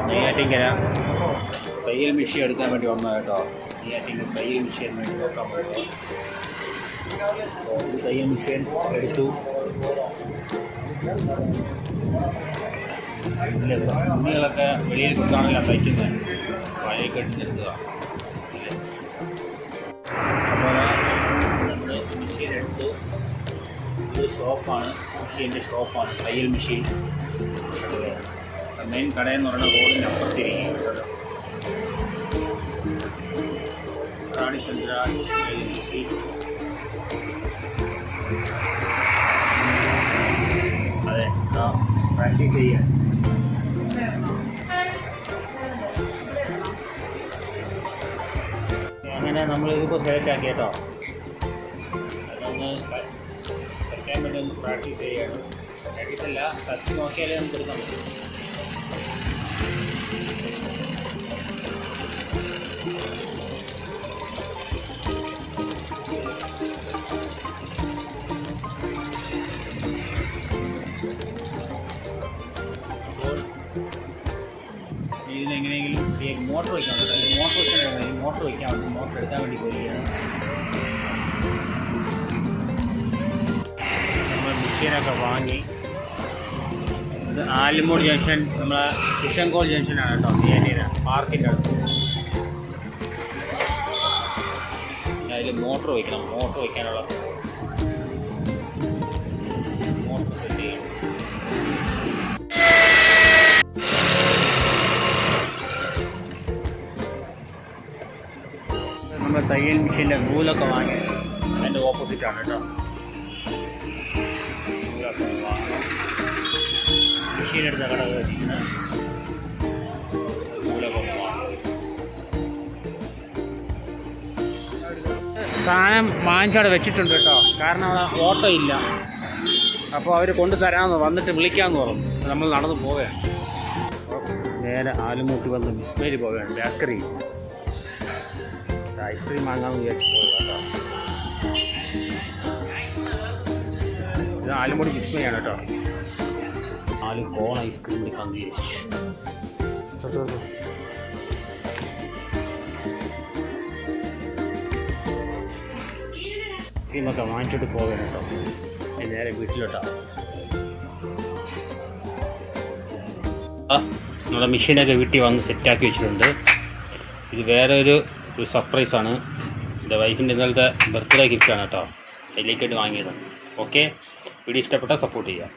നെയ്യാറ്റിങ്കര തയ്യൽ മെഷീൻ എടുക്കാൻ വേണ്ടി വന്നത് കേട്ടോ. നെയ്യാറ്റിങ്കര തയ്യൽ മെഷീൻ വേണ്ടി നോക്കാൻ പോകുന്നത്. ഒരു തയ്യൽ മെഷീൻ എടുത്തു. തുണികളൊക്കെ വെളിയിൽ കൊടുത്താണല്ലോ തയ്ക്കുന്നത്. പഴയ കെട്ടിനെടുക്കുക. അപ്പോൾ നമ്മൾ മെഷീൻ എടുത്തു. ഇത് ഷോപ്പാണ്, മെഷീൻ്റെ ഷോപ്പാണ്, തയ്യൽ മെഷീൻ. മെയിൻ കടയെന്ന് പറയുന്ന റോഡിൻ്റെ അപ്പുറത്തിരിക്കും. റാണിചന്ദ്ര അതെ, പ്രാക്ടീസ് ചെയ്യാൻ. അങ്ങനെ നമ്മളിതിപ്പോൾ സെലക്ട് ആക്കി കേട്ടോ. അതൊന്ന് സെലക്ട് വേണ്ടി ഒന്ന് പ്രാക്ടീസ് ചെയ്യാണ്. പ്രാക്ടീസ് അല്ല, തച്ച് നോക്കിയാലേ നമുക്ക് എടുക്കാൻ പറ്റും. ഇതിനെങ്ങനെയെങ്കിലും മോട്ടർ വയ്ക്കാൻ പറ്റും. മോട്ടർ വയ്ക്കാൻ വേണ്ടി മോട്ടർ എടുക്കാൻ വേണ്ടി പോവുകയാണ്. നമ്മൾ മെഷീനൊക്കെ വാങ്ങി. ഇത് ആലിമൂട് ജംഗ്ഷൻ, നമ്മളെ കിഷൻകോൾ ജംഗ്ഷനാണ് കേട്ടോ. നെയ്യാറ്റിങ്കര പാർക്കിൻ്റെ അടുത്ത്. അതിൽ മോട്ടർ വയ്ക്കണം. മോട്ടർ വയ്ക്കാനുള്ള മോട്ടർ സെറ്റ് ചെയ്യണം. നമ്മൾ തയ്യൽ മെഷീൻ്റെ നൂലൊക്കെ വാങ്ങി. അതിൻ്റെ ഓപ്പോസിറ്റാണ് കേട്ടോ. നൂലൊക്കെ വാങ്ങണം. മെഷീൻ എടുത്ത കട വെച്ചിട്ട് നൂലൊക്കെ വാങ്ങണം. സാധനം വാങ്ങിച്ചവിടെ വെച്ചിട്ടുണ്ട് കേട്ടോ. കാരണം അവിടെ ഓട്ടോ ഇല്ല. അപ്പോൾ അവർ കൊണ്ടുതരാമെന്ന് വന്നിട്ട് വിളിക്കാമെന്ന് പറഞ്ഞു. നമ്മൾ നടന്ന് പോവുകയാണ്. നേരെ ആലുമൂട്ടി വന്ന് ബിസ്മയിൽ പോവുകയാണ്. ബേക്കറി ഐസ്ക്രീം വാങ്ങാമെന്ന് വിചാരിച്ച് പോയത് കേട്ടോ. ഇത് ആലുമൂടി ബിസ്മയാണ് കേട്ടോ. 4 കോൺ ഐസ്ക്രീം എടുക്കാമെന്ന് വിചാരിച്ചു. ഐസ്ക്രീമൊക്കെ വാങ്ങിച്ചിട്ട് പോവുകയാണ് കേട്ടോ. നേരെ വീട്ടിലോട്ടാണ്. നമ്മുടെ മെഷീനൊക്കെ വീട്ടിൽ വന്ന് സെറ്റാക്കി വെച്ചിട്ടുണ്ട്. ഇത് വേറെ ഒരു സർപ്രൈസാണ്. എൻ്റെ വൈഫിൻ്റെ ഇന്നലത്തെ ബർത്ത്ഡേ ഗിഫ്റ്റാണ് കേട്ടോ. അതിലേക്കായിട്ട് വാങ്ങിയതാണ്. ഓക്കെ, വീഡിയോ ഇഷ്ടപ്പെട്ടാൽ സപ്പോർട്ട് ചെയ്യുക.